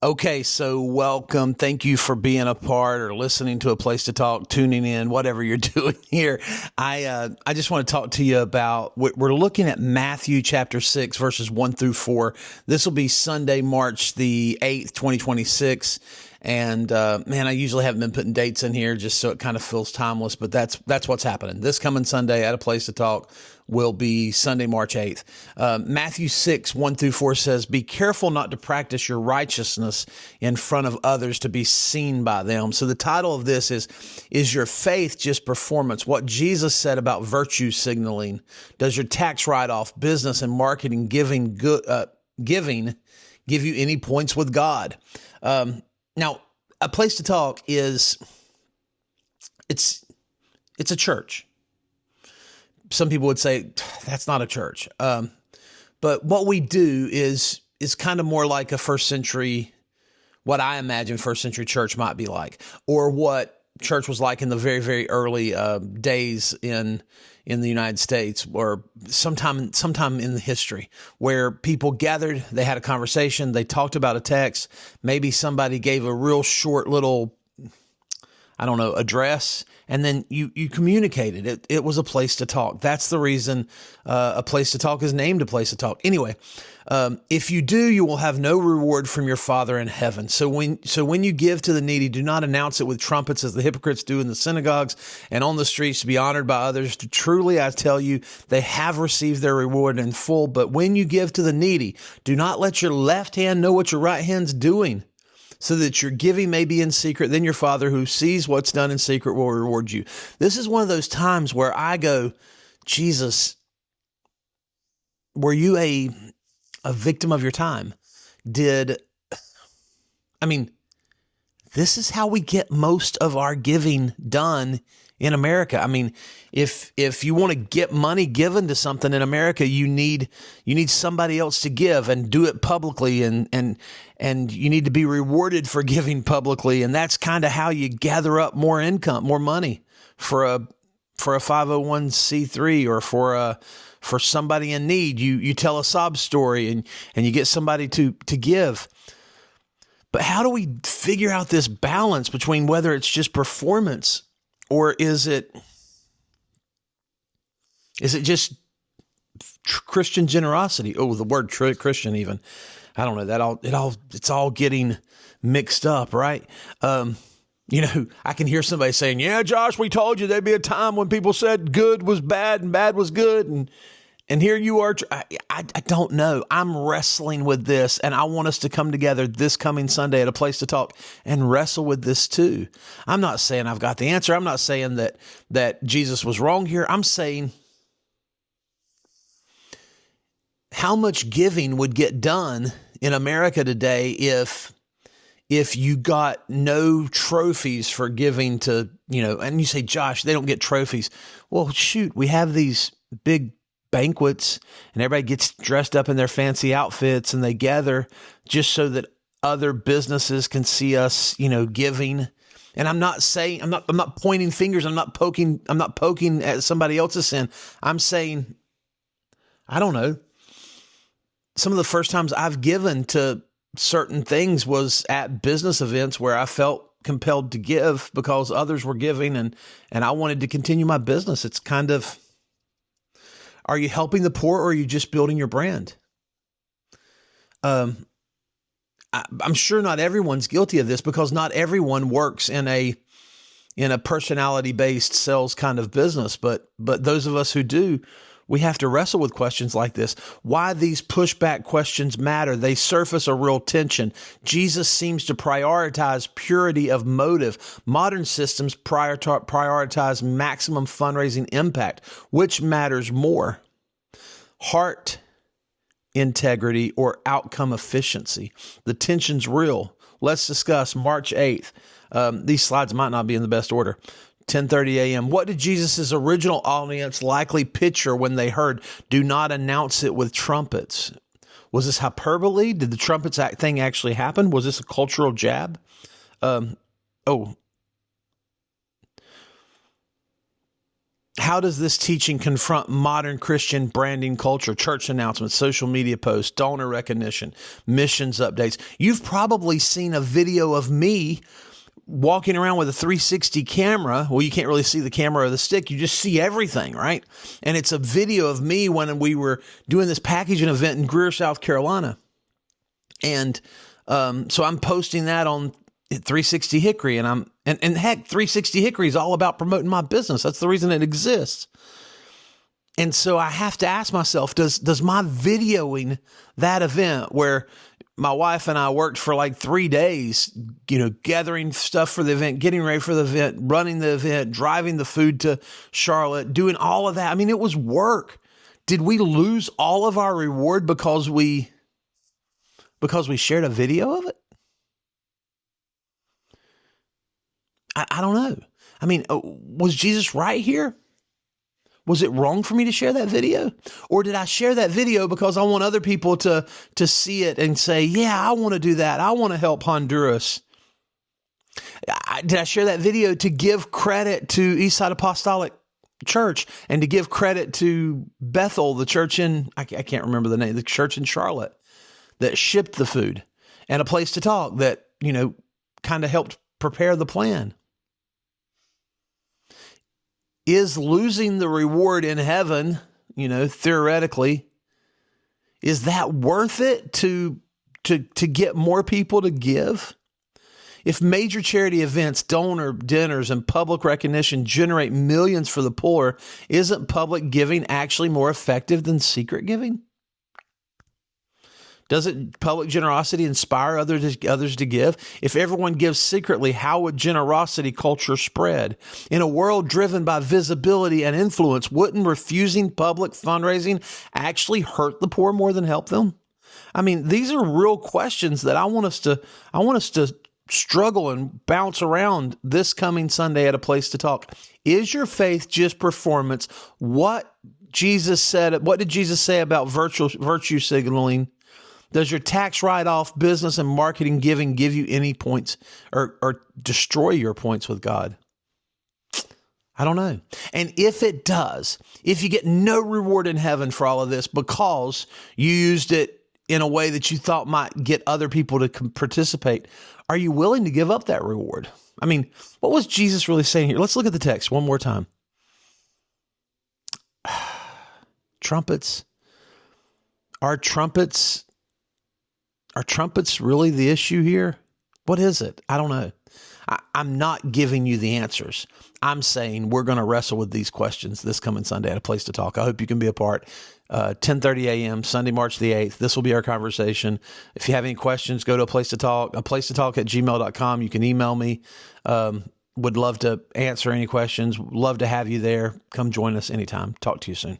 Okay, so welcome. Thank you for being a part or listening to A Place to Talk, tuning in, whatever you're doing here. I just want to talk to you about, we're looking at Matthew chapter 6, verses 1 through 4. This will be Sunday, March the 8th, 2026. And man, I usually haven't been putting dates in here just so it kind of feels timeless, but that's what's happening. This coming Sunday at A Place to Talk will be Sunday, March 8th. Matthew 6, 1 through 4 says, "Be careful not to practice your righteousness in front of others to be seen by them." So the title of this is your faith just performance? What Jesus said about virtue signaling. Does your tax write-off, business and marketing giving give you any points with God? Now, A Place to Talk it's a church. Some people would say that's not a church. But what we do is kind of more like a first century, what I imagine first century church might be like, or what church was like in the very, very early days in the United States, or sometime in the history, where people gathered, they had a conversation, they talked about a text, maybe somebody gave a real short little, address, and then you communicated. It was a place to talk. That's the reason A Place to Talk is named A Place to Talk. Anyway, if you do, you will have no reward from your Father in heaven. So when you give to the needy, do not announce it with trumpets as the hypocrites do in the synagogues and on the streets to be honored by others. Truly, I tell you, they have received their reward in full. But when you give to the needy, do not let your left hand know what your right hand's doing, so that your giving may be in secret. Then your Father who sees what's done in secret will reward you. This is one of those times where I go, Jesus, were you a victim of your time? This is how we get most of our giving done in America. I mean, if you want to get money given to something in America, you need somebody else to give and do it publicly, and you need to be rewarded for giving publicly. And that's kind of how you gather up more income, more money for a 501c3 or for somebody in need. You tell a sob story and you get somebody to give. But how do we figure out this balance between whether it's just performance, or is it just Christian generosity? Oh, the word Christian even. I don't know, it's all getting mixed up, right? I can hear somebody saying, "Yeah, Josh, we told you there'd be a time when people said good was bad and bad was good." And here you are. I don't know. I'm wrestling with this, and I want us to come together this coming Sunday at A Place to Talk and wrestle with this too. I'm not saying I've got the answer. I'm not saying that Jesus was wrong here. I'm saying how much giving would get done in America today if you got no trophies for giving to, and you say, "Josh, they don't get trophies." Well, shoot, we have these big banquets and everybody gets dressed up in their fancy outfits and they gather just so that other businesses can see us, giving. And I'm not pointing fingers. I'm not poking at somebody else's sin. I'm saying, I don't know. Some of the first times I've given to certain things was at business events where I felt compelled to give because others were giving and I wanted to continue my business. It's kind of, are you helping the poor or are you just building your brand? I'm sure not everyone's guilty of this because not everyone works in a personality-based sales kind of business. But those of us who do, we have to wrestle with questions like this. Why these pushback questions matter. They surface a real tension. Jesus seems to prioritize purity of motive. Modern systems prioritize maximum fundraising impact. Which matters more? Heart integrity or outcome efficiency? The tension's real. Let's discuss March 8th. These slides might not be in the best order. 10:30 a.m. What did Jesus' original audience likely picture when they heard, "Do not announce it with trumpets"? Was this hyperbole? Did the trumpets thing actually happen? Was this a cultural jab? How does this teaching confront modern Christian branding culture, church announcements, social media posts, donor recognition, missions updates? You've probably seen a video of me walking around with a 360 camera. Well, you can't really see the camera or the stick. You just see everything, right? And it's a video of me when we were doing this packaging event in Greer, South Carolina. And so I'm posting that on 360 Hickory, and heck, 360 Hickory is all about promoting my business. That's the reason it exists. And so I have to ask myself, does my videoing that event where my wife and I worked for like 3 days, gathering stuff for the event, getting ready for the event, running the event, driving the food to Charlotte, doing all of that. I mean, it was work. Did we lose all of our reward because we shared a video of it? I don't know. I mean, was Jesus right here? Was it wrong for me to share that video? Or did I share that video because I want other people to see it and say, yeah, I want to do that. I want to help Honduras. Did I share that video to give credit to Eastside Apostolic Church and to give credit to Bethel, the church I can't remember the name, the church in Charlotte that shipped the food, and A Place to Talk that, kind of helped prepare the plan? Is losing the reward in heaven, theoretically, is that worth it to get more people to give? If major charity events, donor dinners, and public recognition generate millions for the poor, isn't public giving actually more effective than secret giving? Doesn't public generosity inspire others to give? If everyone gives secretly, how would generosity culture spread? In a world driven by visibility and influence, wouldn't refusing public fundraising actually hurt the poor more than help them? I mean, these are real questions that I want us to struggle and bounce around this coming Sunday at A Place to Talk. Is your faith just performance? What did Jesus say about virtue signaling? Does your tax write-off, business and marketing giving give you any points or destroy your points with God? I don't know. And if it does, if you get no reward in heaven for all of this because you used it in a way that you thought might get other people to participate, are you willing to give up that reward? I mean, what was Jesus really saying here? Let's look at the text one more time. Trumpets. Are trumpets really the issue here? What is it? I don't know. I'm not giving you the answers. I'm saying we're going to wrestle with these questions this coming Sunday at A Place to Talk. I hope you can be a part. 10:30 a.m., Sunday, March the 8th. This will be our conversation. If you have any questions, go to A Place to Talk, aplacetotalk@gmail.com. You can email me. Would love to answer any questions. Love to have you there. Come join us anytime. Talk to you soon.